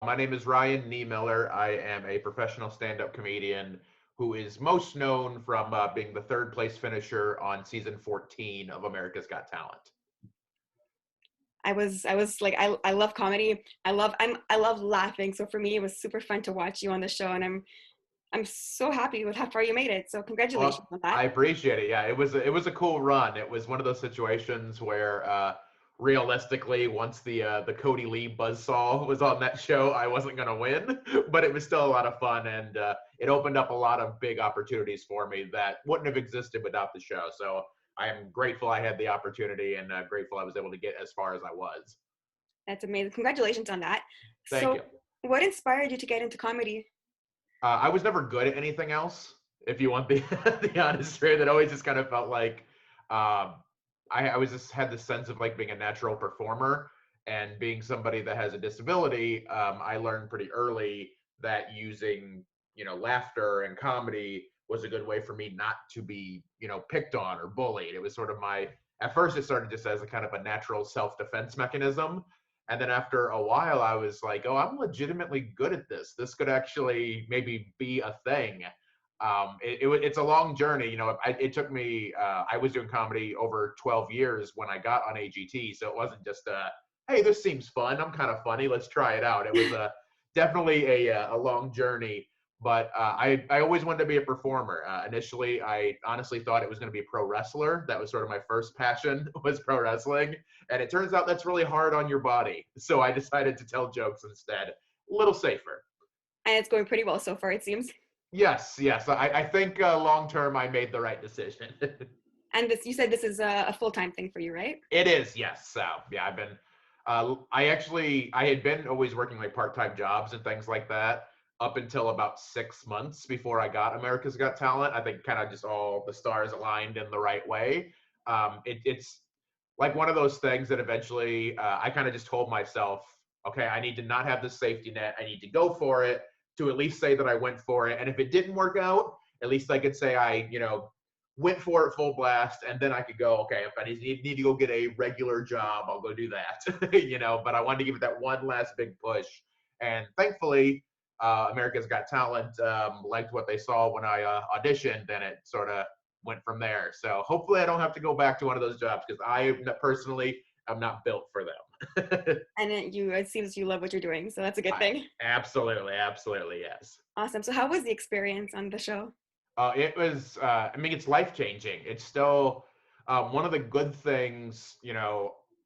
My name is Ryan Niemiller. I am a professional stand-up comedian who is most known from being the third place finisher on season 14 of America's Got Talent. I was like I love comedy. I love laughing. So for me it was super fun to watch you on the show, and I'm so happy with how far you made it. So congratulations Well, on that. I appreciate it. Yeah, it was a cool run. It was one of those situations where realistically, once the Cody Lee buzzsaw was on that show, I wasn't gonna win, but it was still a lot of fun, and it opened up a lot of big opportunities for me that wouldn't have existed without the show. So I am grateful I had the opportunity, and grateful I was able to get as far as I was. That's amazing. Congratulations on that. Thank So you. what inspired you to get into comedy? I was never good at anything else. If you want the the honest truth, it always just kind of felt like um, I was just had this sense of like being a natural performer and being somebody that has a disability. I learned pretty early that using laughter and comedy was a good way for me not to be picked on or bullied. It was sort of my at first it started just as a kind of a natural self-defense mechanism, and then after a while, I was like, oh, I'm legitimately good at this. This could actually maybe be a thing. It's a long journey. It took me, I was doing comedy over 12 years when I got on AGT. So it wasn't just, hey, this seems fun. I'm kind of funny. Let's try it out. It was definitely a long journey. But I always wanted to be a performer. Initially, I honestly thought it was going to be a pro wrestler. That was sort of my first passion was pro wrestling. And it turns out that's really hard on your body. So I decided to tell jokes instead. A little safer. And it's going pretty well so far, it seems. Yes, yes. I think long term I made the right decision. And this, you said this is a full-time thing for you, right? It is, yes. So yeah, I've been. I had been always working like part-time jobs and things like that up until about 6 months before I got America's Got Talent. I think kind of just all the stars aligned in the right way. It's like one of those things that eventually I kind of just told myself, okay, I need to not have this safety net. I need to go for it to at least say that I went for it. And if it didn't work out, at least I could say I, went for it full blast, and then I could go, okay, if I need to go get a regular job, I'll go do that, but I wanted to give it that one last big push. And thankfully, America's Got Talent liked what they saw when I auditioned, and it sort of went from there. So hopefully I don't have to go back to one of those jobs because I personally am not built for them. And it seems you love what you're doing, so that's a good thing. Absolutely, absolutely, yes. Awesome. So how was the experience on the show? It was, I mean, it's life changing. It's still one of the good things,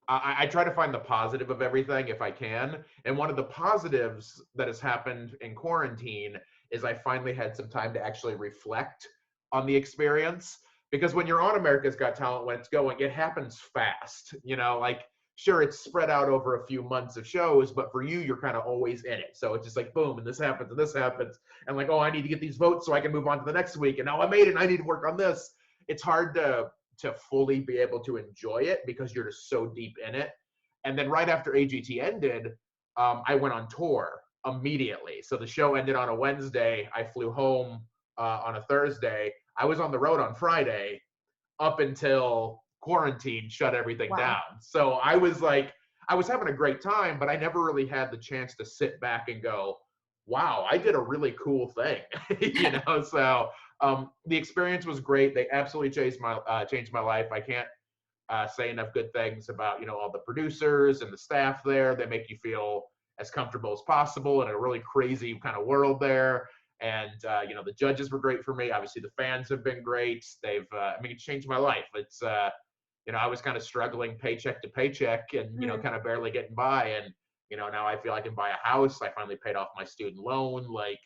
I try to find the positive of everything if I can. And one of the positives that has happened in quarantine is I finally had some time to actually reflect on the experience. Because when you're on America's Got Talent, when it's going, it happens fast. Like, sure, it's spread out over a few months of shows, but for you, you're kind of always in it. So it's just like, boom, and this happens, and this happens. And like, oh, I need to get these votes so I can move on to the next week. And now I made it, and I need to work on this. It's hard to fully be able to enjoy it because you're just so deep in it. And then right after AGT ended, I went on tour immediately. So the show ended on a Wednesday. I flew home on a Thursday. I was on the road on Friday up until quarantine shut everything Wow. down. So I was like, I was having a great time, but I never really had the chance to sit back and go, wow, I did a really cool thing, So the experience was great. They absolutely changed my life. I can't say enough good things about all the producers and the staff there. They make you feel as comfortable as possible in a really crazy kind of world there. And the judges were great for me. Obviously, the fans have been great. It's changed my life. It's I was kind of struggling paycheck to paycheck and Mhm. kind of barely getting by. And now I feel I can buy a house. I finally paid off my student loan. Like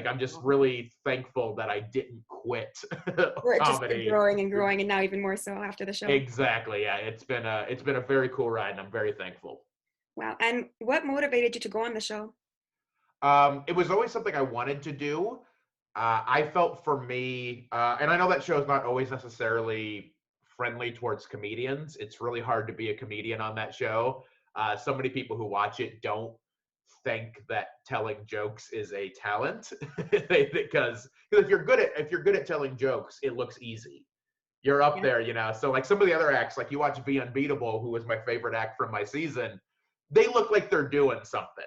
I'm just really thankful that I didn't quit Or it just kept comedy. growing and growing, and now even more so after the show. Exactly. Yeah, it's been a very cool ride, and I'm very thankful. Wow. And what motivated you to go on the show? It was always something I wanted to do. I felt for me, and I know that show is not always necessarily friendly towards comedians. It's really hard to be a comedian on that show. So many people who watch it don't think that telling jokes is a talent because if you're good at telling jokes, it looks easy. You're up Yeah. there. So like some of the other acts, like you watch Be Unbeatable, who was my favorite act from my season, they look like they're doing something.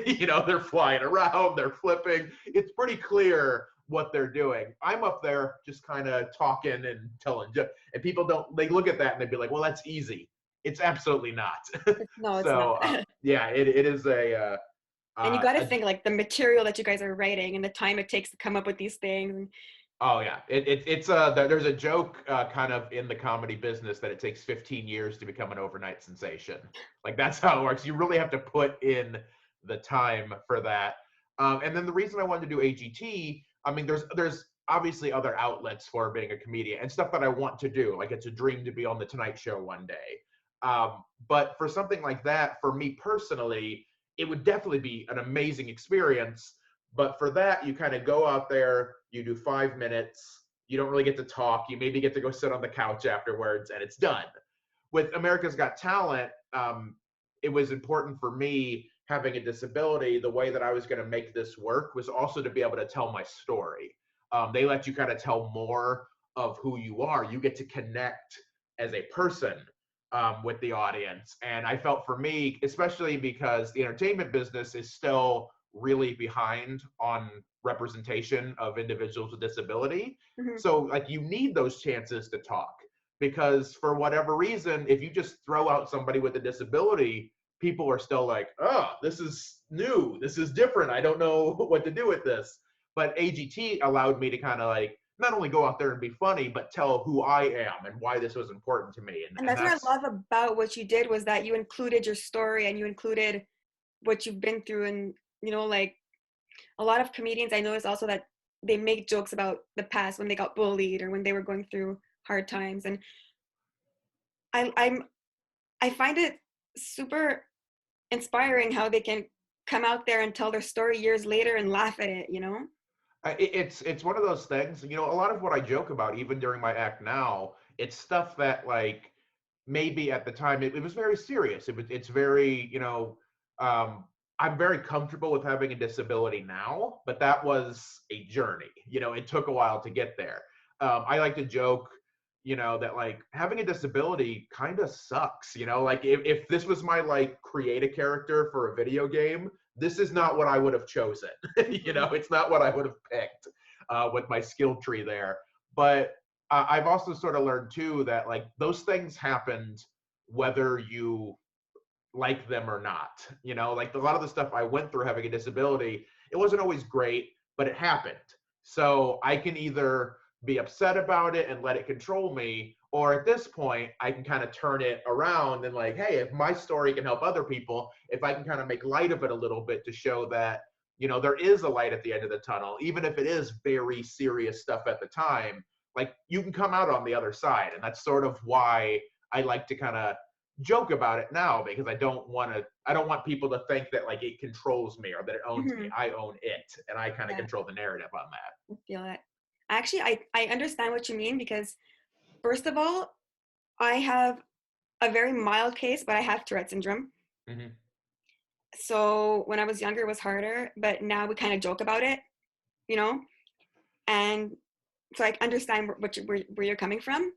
You know, they're flying around, they're flipping. It's pretty clear what they're doing. I'm up there just kind of talking and telling jokes, and people don't. They look at that and they'd be like, "Well, that's easy." It's absolutely not. No, it's not. So yeah, it is And you got to a think like the material that you guys are writing and the time it takes to come up with these things. oh yeah, it's there's a joke kind of in the comedy business that it takes 15 years to become an overnight sensation. Like that's how it works. You really have to put in the time for that. And then the reason I wanted to do AGT, I mean, there's obviously other outlets for being a comedian and stuff that I want to do. Like it's a dream to be on the Tonight Show one day. But for something like that, for me personally, it would definitely be an amazing experience. But for that, you kind of go out there, you do 5 minutes, you don't really get to talk, you maybe get to go sit on the couch afterwards, and it's done. With America's Got Talent, it was important for me having a disability. The way that I was going to make this work was also to be able to tell my story. They let you kind of tell more of who you are. You get to connect as a person with the audience. And I felt for me, especially because the entertainment business is still really behind on representation of individuals with disability. Mm-hmm. So like you need those chances to talk, because for whatever reason, if you just throw out somebody with a disability, people are still like, oh, this is new, this is different, I don't know what to do with this. But AGT allowed me to kind of like not only go out there and be funny, but tell who I am and why this was important to me. And And that's what that's I love about what you did, was that you included your story and you included what you've been through. And, you know, like a lot of comedians, I noticed also that they make jokes about the past when they got bullied or when they were going through hard times. And I'm I find it super inspiring how they can come out there and tell their story years later and laugh at it, you know? it's one of those things, you know, a lot of what I joke about even during my act now, it's stuff that like maybe at the time it was very serious. It's very, you know, I'm very comfortable with having a disability now, but that was a journey. You know, it took a while to get there. I like to joke, you know, that like having a disability kind of sucks. You know, like if this was my like create a character for a video game, this is not what I would have chosen. You know, it's not what I would have picked with my skill tree there. But I've also sort of learned too that like those things happened whether you like them or not. You know, like a lot of the stuff I went through having a disability, it wasn't always great, but it happened. So I can either be upset about it and let it control me, or at this point, I can kind of turn it around and like, hey, if my story can help other people, if I can kind of make light of it a little bit to show that, you know, there is a light at the end of the tunnel, even if it is very serious stuff at the time, like you can come out on the other side. And that's sort of why I like to kind of joke about it now, because I don't want people to think that like it controls me or that it owns me. Mm-hmm. I own it, and I kind of Yeah, control the narrative on that. I feel it. Actually, I understand what you mean, because first of all, I have a very mild case, but I have Tourette syndrome. Hmm. So when I was younger, it was harder, but now we kind of joke about it, you know? And so I understand where you're coming from.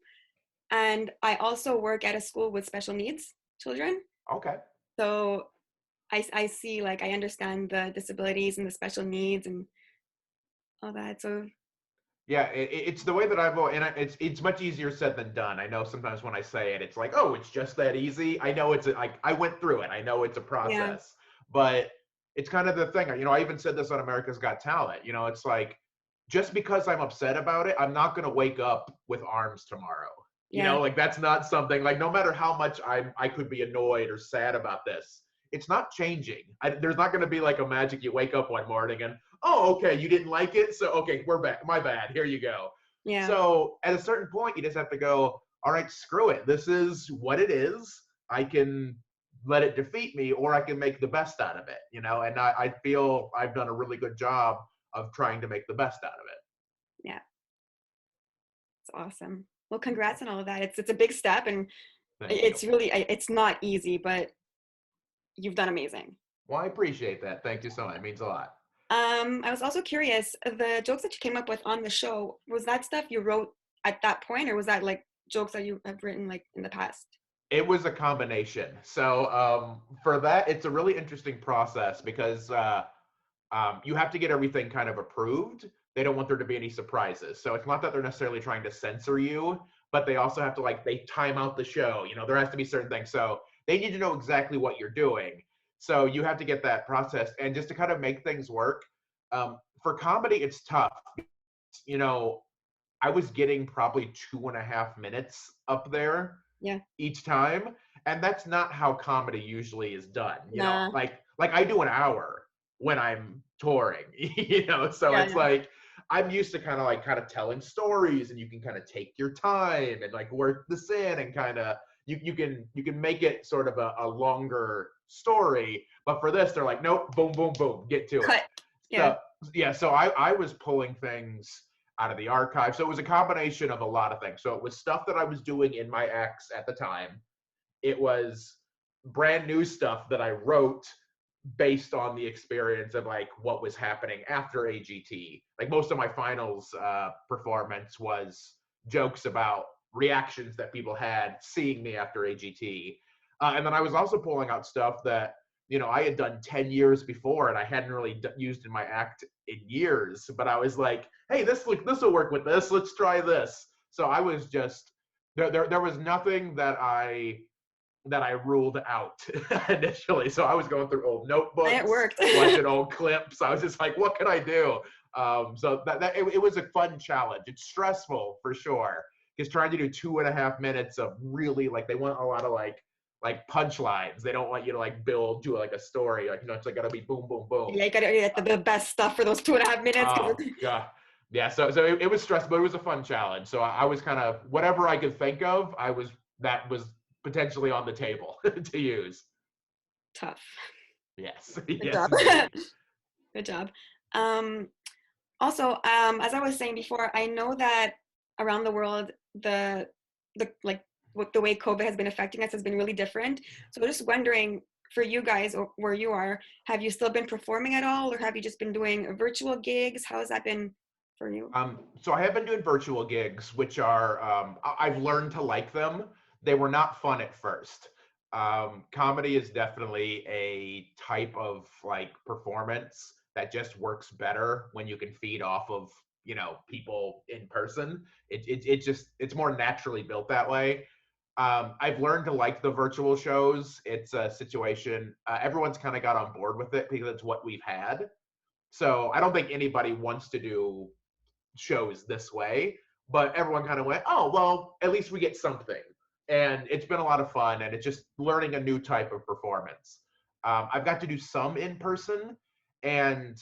And I also work at a school with special needs children. Okay. So I see, like, I understand the disabilities and the special needs and all that. So Yeah, it's the way that and it's much easier said than done. I know sometimes when I say it, it's like, oh, it's just that easy. I know I went through it. I know it's a yeah, process, but it's kind of the thing. You know, I even said this on America's Got Talent. You know, it's like just because I'm upset about it, I'm not going to wake up with arms tomorrow. You yeah, know, like that's not something like no matter how much I could be annoyed or sad about this, it's not changing. There's not going to be like a magic you wake up one morning and oh, okay, you didn't like it, so okay, we're back. My bad. Here you go. yeah, So at a certain point, you just have to go, all right, screw it. This is what it is. I can let it defeat me, or I can make the best out of it, you know? And I feel I've done a really good job of trying to make the best out of it. yeah. It's awesome. Well, congrats on all of that. It's a big step, and Thank you. it's really, it's not easy, but you've done amazing. Well, I appreciate that. Thank you so much. It means a lot. I was also curious, the jokes that you came up with on the show, was that stuff you wrote at that point, or was that like jokes that you have written like in the past? It was a combination. So for that, it's a really interesting process because you have to get everything kind of approved. They don't want there to be any surprises. So it's not that they're necessarily trying to censor you, but they also have to like they time out the show. You know, there has to be certain things. So they need to know exactly what you're doing. So you have to get that processed. And just to kind of make things work, for comedy, it's tough. You know, I was getting probably 2.5 minutes up there Yeah. each time, and that's not how comedy usually is done. You know, Nah. like I do an hour when I'm touring. You know, so Yeah, it's yeah. like I'm used to kind of telling stories, and you can kind of take your time and like work this in, and kind of you can make it sort of a longer story. But for this, they're like, nope, boom, boom, boom, get to it. Cut. Yeah. So yeah, so I was pulling things out of the archive. So it was a combination of a lot of things. So it was stuff that I was doing in my acts at the time. It was brand new stuff that I wrote based on the experience of like what was happening after AGT. Like most of my finals performance was jokes about reactions that people had seeing me after AGT. And then I was also pulling out stuff that I had done 10 years before and I hadn't really used in my act in years, but I was like, hey, this will work with this. Let's try this. So I was just there was nothing that I ruled out initially. So I was going through old And it notebooks, worked. watching old clips. I was just like, what can I do? So it was a fun challenge. It's stressful for sure. Because trying to do 2.5 minutes of really like they want a lot of like punchlines. They don't want you to like build to like a story. Like it's like gotta be boom, boom, boom. Yeah, you gotta get the best stuff for those 2.5 minutes. Oh god. Yeah, so it was stressful, but it was a fun challenge. So I was kind of whatever I could think of, that was potentially on the table to use. Tough. Yes, Good yes, job. indeed. Good job. Um, Also, as I was saying before, I know that around the world, the like what the way COVID has been affecting us has been really different. So just wondering for you guys or where you are, have you still been performing at all, or have you just been doing virtual gigs? How has that been for you? So I have been doing virtual gigs, which are I've learned to like them. They were not fun at first. Comedy is definitely a type of like performance that just works better when you can feed off of people in person. It's more naturally built that way. I've learned to like the virtual shows. It's a situation everyone's kind of got on board with it because it's what we've had. So I don't think anybody wants to do shows this way, but everyone kind of went, oh, well, at least we get something. And it's been a lot of fun, and it's just learning a new type of performance. I've got to do some in person, and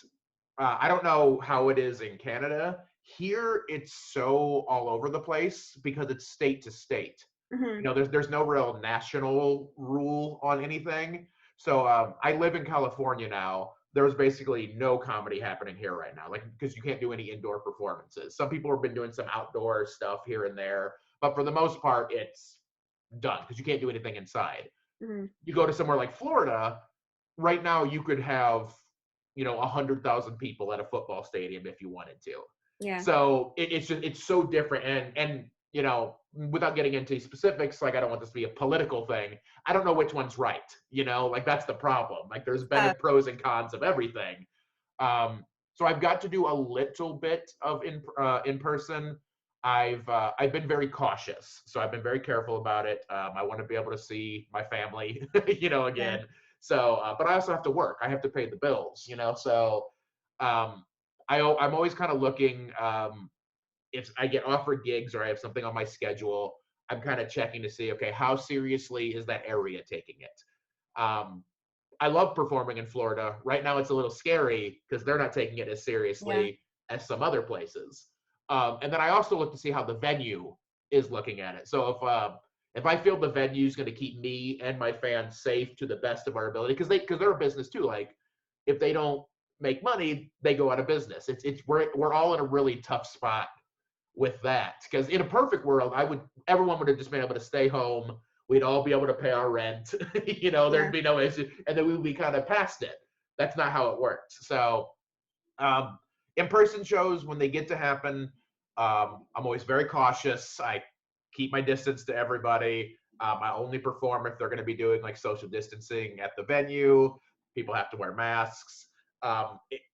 I don't know how it is in Canada. Here, it's so all over the place because it's state to state. Hmm. There's no real national rule on anything. So I live in California now. There's basically no comedy happening here right now, like because you can't do any indoor performances. Some people have been doing some outdoor stuff here and there, but for the most part, it's done because you can't do anything inside. Hmm. You go to somewhere like Florida, right now you could have 100,000 people at a football stadium if you wanted to. Yeah. So it's so different, and without getting into specifics, like I don't want this to be a political thing. I don't know which one's right. Like that's the problem. Like there's pros and cons of everything. Um, so I've got to do a little bit of in person. I've been very cautious, so I've been very careful about it. I want to be able to see my family, Yeah. again. So, but I also have to work. I have to pay the bills, So, um, I'm always kind of looking. If I get offered gigs or I have something on my schedule, I'm kind of checking to see, okay, how seriously is that area taking it? I love performing in Florida. Right now, it's a little scary because they're not taking it as Yeah. seriously as some other places. And then I also look to see how the venue is looking at it. So if I feel the venue is going to keep me and my fans safe to the best of our ability, because they're a business too. Like if they don't make money, they go out of business. We're all in a really tough spot with that. Because in a perfect world, everyone would have just been able to stay home. We'd all be able to pay our rent. There'd Yeah. be no issue, and then we would be kind of past it. That's not how it works. So, um, in-person shows when they get to happen, I'm always very cautious. I keep my distance to everybody. I only perform if they're going to be doing like social distancing at the venue. People have to wear masks.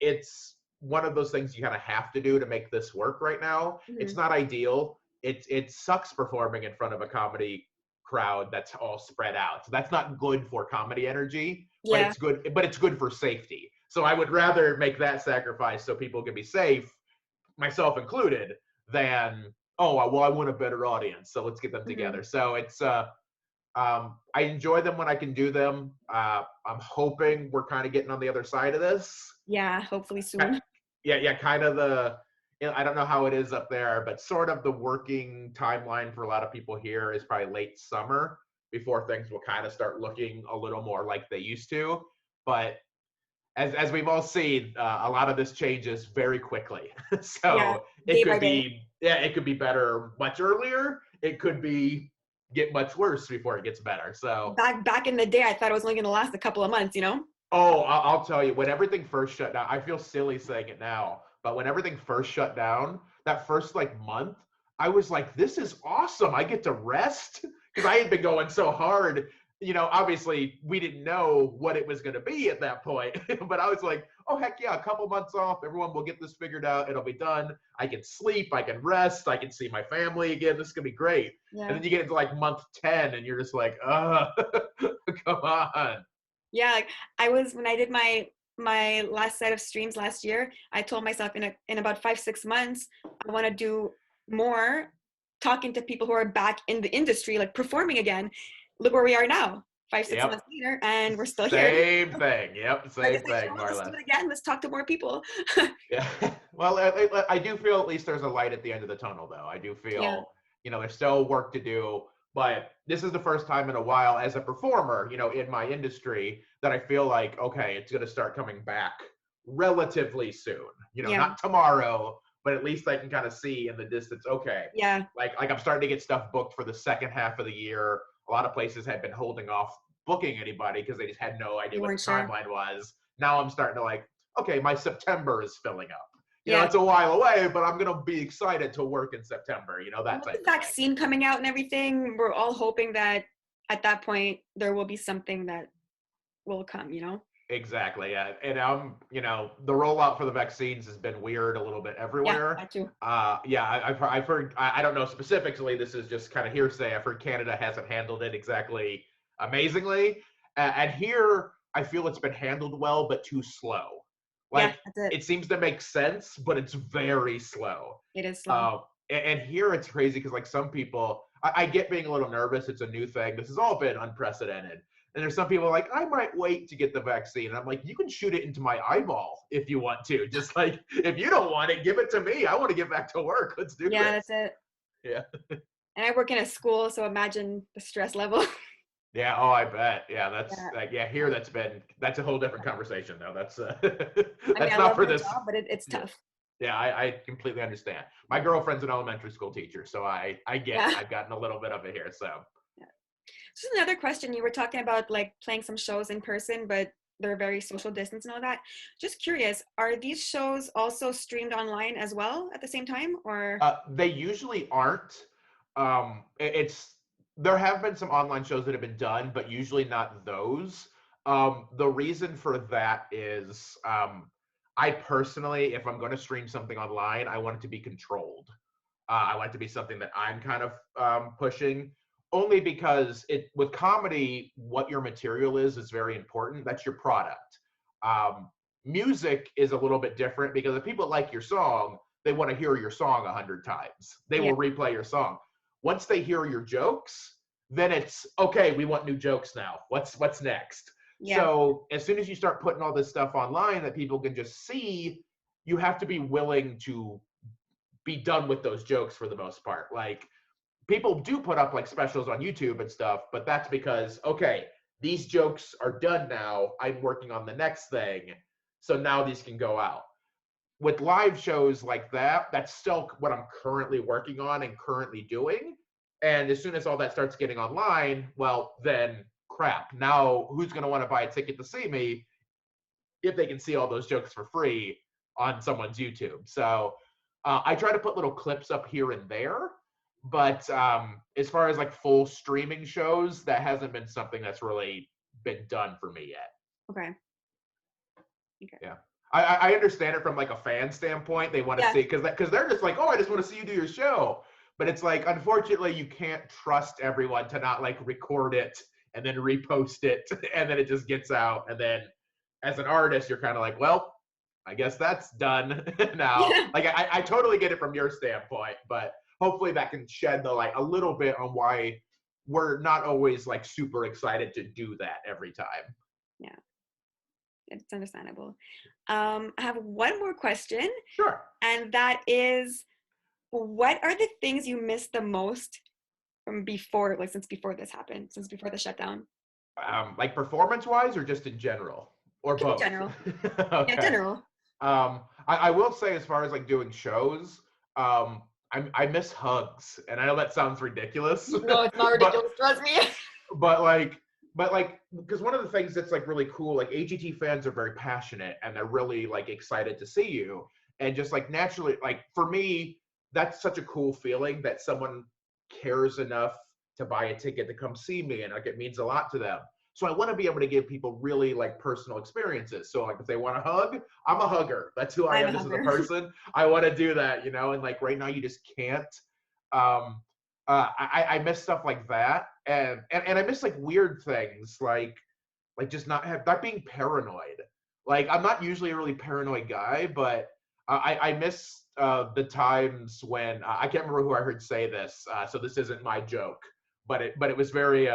It's one of those things you kind of have to do to make this work right now. It's Mhm. not ideal. It sucks performing in front of a comedy crowd that's all spread out. So that's not good for comedy energy, but Yeah. it's good for safety. So I would rather make that sacrifice so people can be safe, myself included, than oh well I want a better audience, so let's get them Mhm. together. So it's I enjoy them when I can do them. I'm hoping we're kind of getting on the other side of this. Yeah, hopefully Ki- soon. yeah, kind of the. I don't know how it is up there, but sort of the working timeline for a lot of people here is probably late summer before things will kind of start looking a little more like they used to. But as we've all seen, a lot of this changes very quickly. Yeah, So day by day. it could be better much earlier. It could be get much worse before it gets better. So Back in the day, I thought it was only going to last a couple of months, you know? oh, I'll tell you, when everything first shut down, I feel silly saying it now, but when everything first shut down, that first like month, I was like, this is awesome. I get to rest because I had been going so hard. Obviously, we didn't know what it was going to be at that point, but I was like, oh, heck yeah, a couple months off. Everyone will get this figured out. It'll be done. I can sleep. I can rest. I can see my family again. This is going to be great. And Yeah. then you get into like month 10 and you're just like, come on. Yeah, like I was when I did my last set of streams last year, I told myself in about 5 6 months, I want to do more talking to people who are back in the industry, like performing again. Look where we are now, 5 6 months Yep. later, and we're still here. Same thing. Yep, I same just like, you know thing, what, more or let's do less. it again. Let's talk to more people. Yeah. Well, I do feel at least there's a light at the end of the tunnel, though. I do Yeah. feel, there's still work to do, but this is the first time in a while as a performer, in my industry that I feel like, okay, it's going to start coming back relatively soon. Yeah. Not tomorrow, but at least I can kind of see in the distance, okay, Yeah. like I'm starting to get stuff booked for the second half of the year. A lot of places had been holding off booking anybody because they just had no idea You what weren't the sure. timeline was. Now I'm starting to like, okay, my September is filling up. Yeah. It's a while away, but I'm gonna be excited to work in September. That With the type of thing. vaccine coming out and everything, we're all hoping that at that point there will be something that will come, you know? Exactly. Yeah. And the rollout for the vaccines has been weird a little bit Yeah, everywhere. that too. Yeah, I've heard. I don't know specifically. This is just kind of hearsay. I've heard Canada hasn't handled it exactly amazingly, and here I feel it's been handled well, but too slow. Yeah, Like that's it. it seems to make sense, but it's very slow. It is slow. And here it's crazy because like some people, I get being a little nervous. It's a new thing. This has all been unprecedented. And there's some people like, I might wait to get the vaccine. And I'm like, you can shoot it into my eyeball if you want to. Just like, if you don't want it, give it to me. I want to get back to work. Let's do Yeah, this. that's it. Yeah. And I work in a school, so imagine the stress level. Yeah. Oh, I bet. Yeah. That's Yeah. like, yeah, here that's a whole different conversation though. That's, I mean, that's I not love for my this. job, but it's Yeah. tough. Yeah. I completely understand. My girlfriend's an elementary school teacher. So I get it. Yeah. I've gotten a little bit of it here. So. Yeah. Just another question. You were talking about like playing some shows in person, but they're very social distance and all that. Just curious, are these shows also streamed online as well at the same time, or? They usually aren't. It's there have been some online shows that have been done, but usually not those. The reason for that is I personally, if I'm going to stream something online, I want it to be controlled. I want it to be something that I'm kind of pushing, only because it with comedy, what your material is very important. That's your product. Um, Music is a little bit different because if people like your song, they want to hear your song 100 times. They Yeah. will replay your song. Once they hear your jokes, then it's okay. We want new jokes now. What's next? Yeah. So as soon as you start putting all this stuff online that people can just see, you have to be willing to be done with those jokes for the most part. Like people do put up like specials on YouTube and stuff, but that's because okay, these jokes are done now. I'm working on the next thing. So now these can go out. With live shows like that, that's still what I'm currently working on and currently doing. And as soon as all that starts getting online, well, then crap. Now who's going to want to buy a ticket to see me if they can see all those jokes for free on someone's YouTube? So I try to put little clips up here and there, But as far as like full streaming shows, that hasn't been something that's really been done for me yet. Okay. Okay. Yeah. I understand it from like a fan standpoint. They want to Yeah. see because they're just like, oh, I just want to see you do your show. But it's like, unfortunately, you can't trust everyone to not like record it and then repost it and then it just gets out. And then as an artist, you're kind of like, well, I guess that's done now. Yeah. Like I totally get it from your standpoint, but hopefully that can shed the light a little bit on why we're not always like super excited to do that every time. Yeah. It's understandable. I have one more question, Sure. and that is, what are the things you miss the most from before, like since before this happened, since before the shutdown? Like performance wise or just in general or In both? general. Yeah, in Okay. general. I will say as far as like doing shows, I miss hugs, and I know that sounds ridiculous, No, it's not but ridiculous. Trust me. but like but like because one of the things that's like really cool, like AGT fans are very passionate and they're really like excited to see you, and just like naturally, like for me, that's such a cool feeling that someone cares enough to buy a ticket to come see me, and like it means a lot to them. So I want to be able to give people really like personal experiences. So like if they want a hug, I'm a hugger. That's who I I'm a am just as a hugger. person. I want to do that, and like right now you just can't. Um, I miss stuff like that, and I miss like weird things like just not being paranoid. Like I'm not usually a really paranoid guy, but I miss the times when I can't remember who I heard say this, so this isn't my joke, but it was very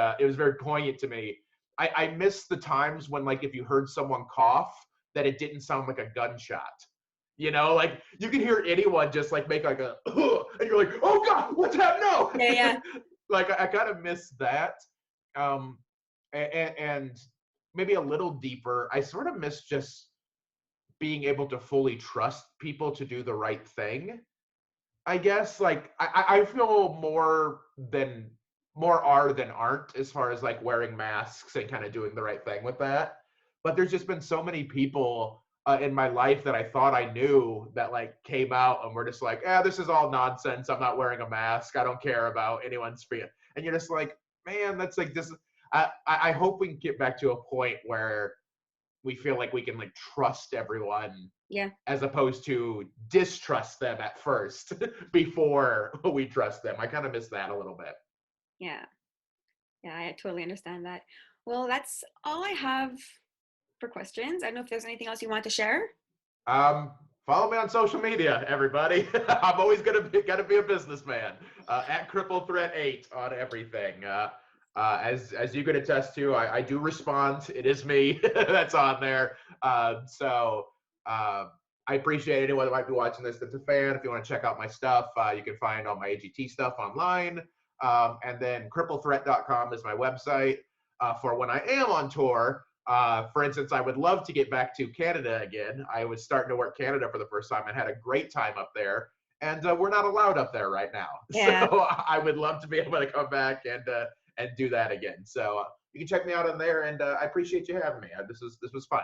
poignant to me. I miss the times when like if you heard someone cough that it didn't sound like a gunshot. Like you can hear anyone just like make like a, and you're like, oh God, what's happening? No. Yeah, yeah. Like I kind of miss that. Um, and maybe a little deeper, I sort of miss just being able to fully trust people to do the right thing. I guess like I feel more are than aren't as far as like wearing masks and kind of doing the right thing with that. But there's just been so many people in my life that I thought I knew that like came out and were just like, this is all nonsense. I'm not wearing a mask. I don't care about anyone's fear. And you're just like, man, that's like this. I hope we can get back to a point where we feel like we can like trust everyone Yeah. as opposed to distrust them at first before we trust them. I kind of miss that a little bit. Yeah. Yeah, I totally understand that. Well, that's all I have for questions. I don't know if there's anything else you want to share. Um, Follow me on social media, everybody. I'm always gotta be a businessman. At Cripple Threat 8 on everything. As you can attest to, I do respond. It is me that's on there. I appreciate anyone that might be watching this that's a fan. If you want to check out my stuff, you can find all my AGT stuff online. And then cripplethreat.com is my website for when I am on tour. For instance, I would love to get back to Canada again. I was starting to work Canada for the first time and had a great time up there. And we're not allowed up there right now. Yeah. So I would love to be able to come back and do that again. So you can check me out on there, and I appreciate you having me. This was fun.